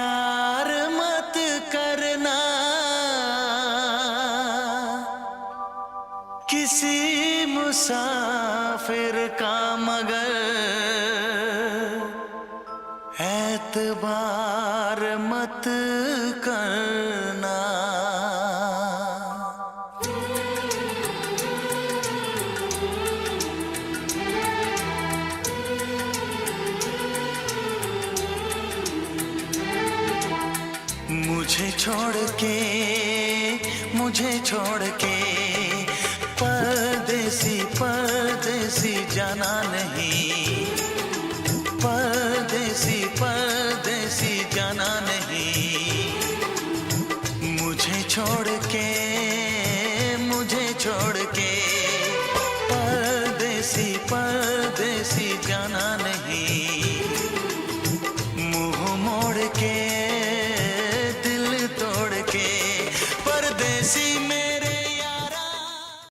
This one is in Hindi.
एतबार मत करना किसी मुसाफिर का, मगर एतबार मत करना। मुझे छोड़ के परदेसी परदेसी जाना नहीं, परदेसी परदेसी जाना नहीं।